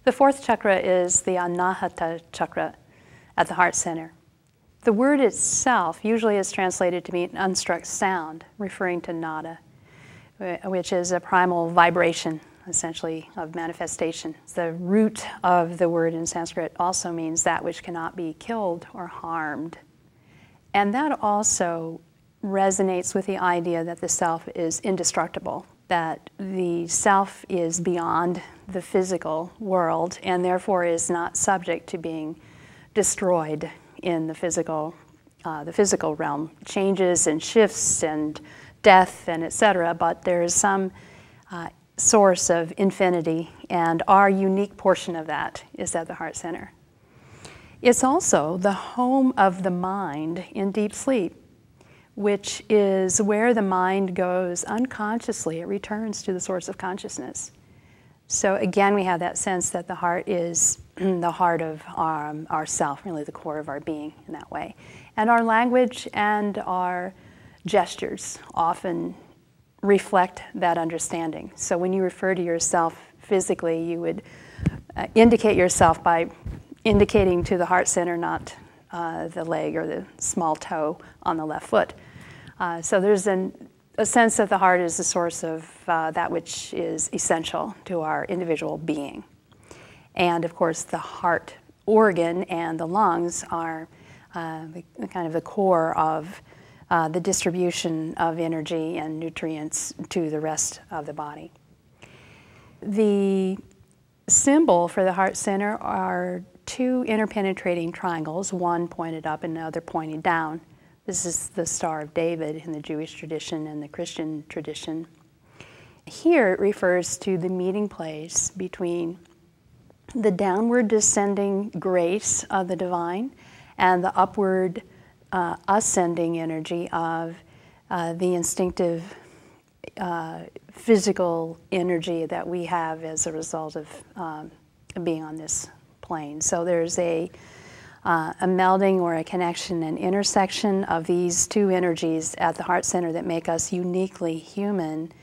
The fourth chakra is the Anahata Chakra at the heart center. The word itself usually is translated to mean unstruck sound, referring to nada, which is a primal vibration, essentially, of manifestation. The root of the word in Sanskrit also means that which cannot be killed or harmed. And that also resonates with the idea that the self is indestructible, that the self is beyond the physical world and therefore is not subject to being destroyed in the physical realm. Changes and shifts and death and etc., but there is some source of infinity, and our unique portion of that is at the heart center. It's also the home of the mind in deep sleep, which is where the mind goes unconsciously. It returns to the source of consciousness. So again, we have that sense that the heart is the heart of our self, really the core of our being in that way. And our language and our gestures often reflect that understanding. So when you refer to yourself physically, you would indicate yourself by indicating to the heart center, not the leg or the small toe on the left foot. So there's a sense that the heart is the source of that which is essential to our individual being. And of course, the heart organ and the lungs are kind of the core of the distribution of energy and nutrients to the rest of the body. The symbol for the heart center are two interpenetrating triangles, one pointed up and the other pointing down. This is the Star of David in the Jewish tradition and the Christian tradition. Here it refers to the meeting place between the downward descending grace of the divine and the upward ascending energy of the instinctive physical energy that we have as a result of being on this plane. So there's a melding or a connection, an intersection of these two energies at the heart center that make us uniquely human,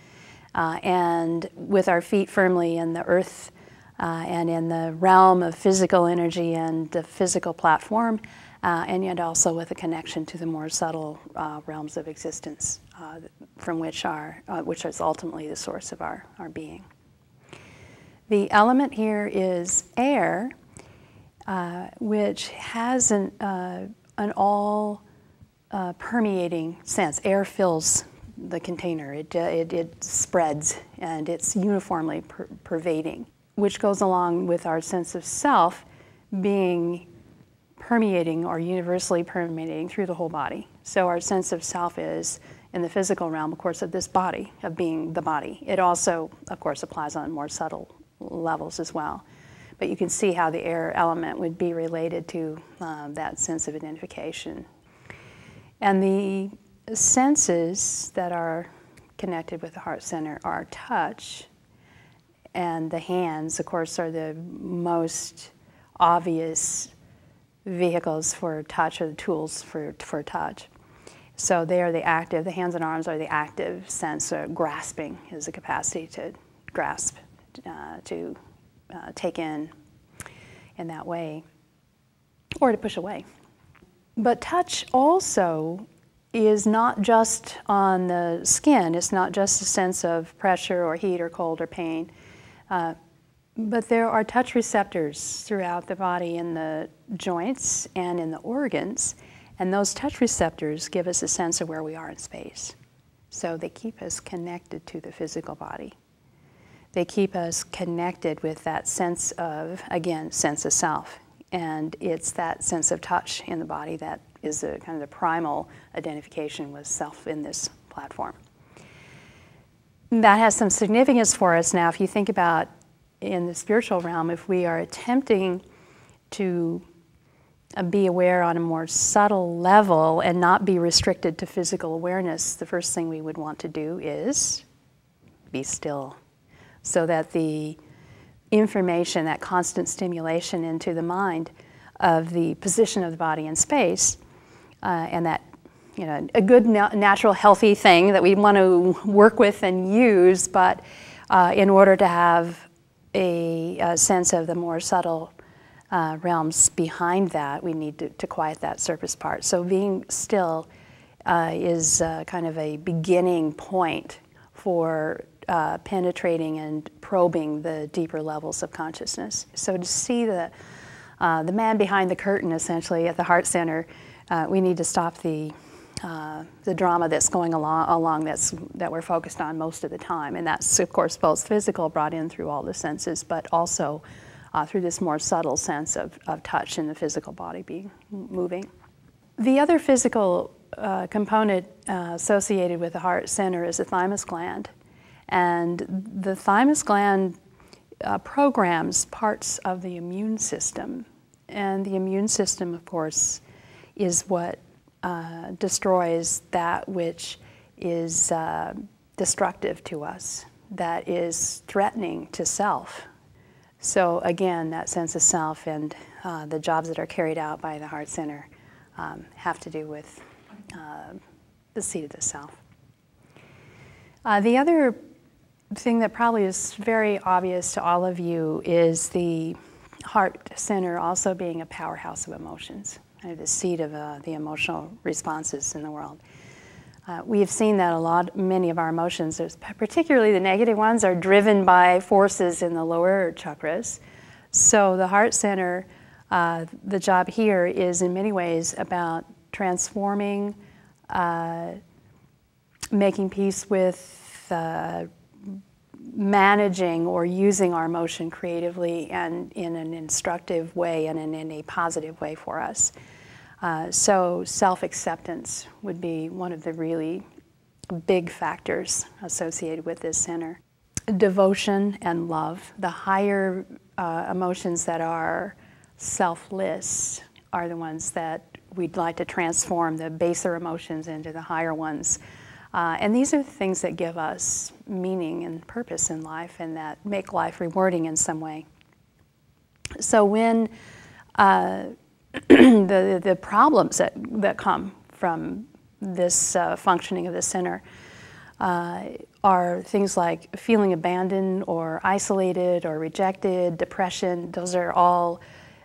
and with our feet firmly in the earth and in the realm of physical energy and the physical platform, and yet also with a connection to the more subtle realms of existence, from which is ultimately the source of our being. The element here is air, which has an all permeating sense. Air fills the container. It spreads, and it's uniformly pervading, which goes along with our sense of self being permeating or universally permeating through the whole body. So our sense of self is in the physical realm, of course, of this body, of being the body. It also, of course, applies on more subtle levels as well. But you can see how the air element would be related to that sense of identification. And the senses that are connected with the heart center are touch, and the hands, of course, are the most obvious vehicles for touch, or the tools for touch. So they are the active, the hands and arms are the active sense. Grasping is the capacity to grasp, to take in that way, or to push away. But touch also is not just on the skin. It's not just a sense of pressure or heat or cold or pain. But there are touch receptors throughout the body, in the joints and in the organs, and those touch receptors give us a sense of where we are in space. So they keep us connected to the physical body. They keep us connected with that sense of, again, sense of self. And it's that sense of touch in the body that is a kind of the primal identification with self in this platform. That has some significance for us now. If you think about in the spiritual realm, if we are attempting to be aware on a more subtle level and not be restricted to physical awareness, the first thing we would want to do is be still, so that the information, that constant stimulation into the mind of the position of the body in space, and that, you know, a good natural healthy thing that we want to work with and use, but in order to have a sense of the more subtle realms behind that. We need to quiet that surface part. So being still is kind of a beginning point for penetrating and probing the deeper levels of consciousness. So to see the man behind the curtain, essentially, at the heart center, we need to stop the drama that's going along that we're focused on most of the time. And that's, of course, both physical, brought in through all the senses, but also through this more subtle sense of touch in the physical body being moving. The other physical component associated with the heart center is the thymus gland. And the thymus gland programs parts of the immune system. And the immune system, of course, is what destroys that which is destructive to us, that is threatening to self. So again, that sense of self and the jobs that are carried out by the heart center have to do with the seat of the self. The other thing that probably is very obvious to all of you is the heart center also being a powerhouse of emotions, the seat of the emotional responses in the world. We have seen that many of our emotions, particularly the negative ones, are driven by forces in the lower chakras. So the heart center, the job here is in many ways about transforming, making peace with, managing or using our emotion creatively and in an instructive way and in a positive way for us. So self-acceptance would be one of the really big factors associated with this center. Devotion and love, the higher emotions that are selfless are the ones that we'd like to transform the baser emotions into the higher ones. And these are the things that give us meaning and purpose in life and that make life rewarding in some way. So when the problems that come from this functioning of the center are things like feeling abandoned or isolated or rejected, depression. Those are all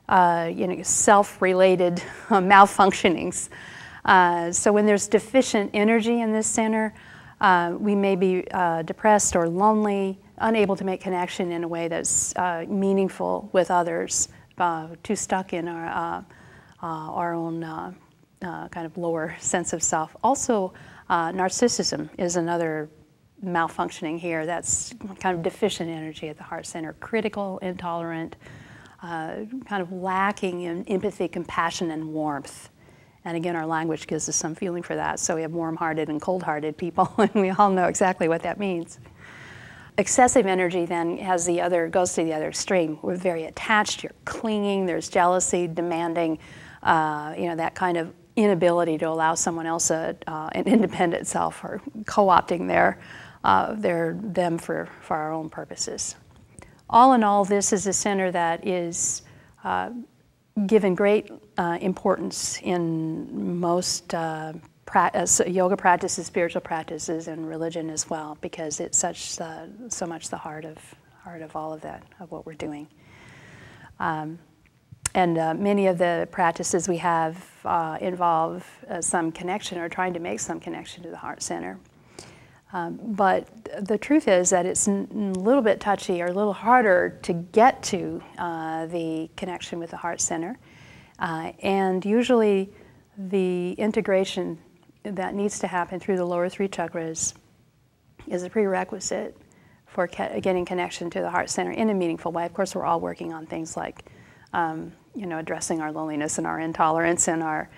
self-related malfunctionings. So when there's deficient energy in this center, we may be depressed or lonely, unable to make connection in a way that's meaningful with others, too stuck in our own kind of lower sense of self. Also, narcissism is another malfunctioning here. That's kind of deficient energy at the heart center, critical, intolerant, kind of lacking in empathy, compassion, and warmth. And again, our language gives us some feeling for that. So we have warm-hearted and cold-hearted people, and we all know exactly what that means. Excessive energy then goes to the other extreme. We're very attached, you're clinging, there's jealousy, demanding, that kind of inability to allow someone else an independent self, or co-opting them for our own purposes. All in all, this is a center that is given great importance in most yoga practices, spiritual practices, and religion as well, because it's so much the heart of all of that, of what we're doing. And many of the practices we have involve some connection or trying to make some connection to the heart center. But the truth is that it's a little bit touchy or a little harder to get to the connection with the heart center. And usually the integration that needs to happen through the lower three chakras is a prerequisite for getting connection to the heart center in a meaningful way. Of course, we're all working on things like addressing our loneliness and our intolerance and our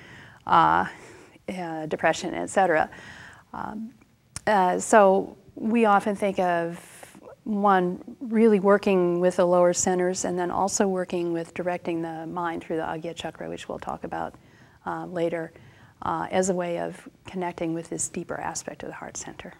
depression, etc. So we often think of one, really working with the lower centers, and then also working with directing the mind through the Agya Chakra, which we'll talk about later, as a way of connecting with this deeper aspect of the heart center.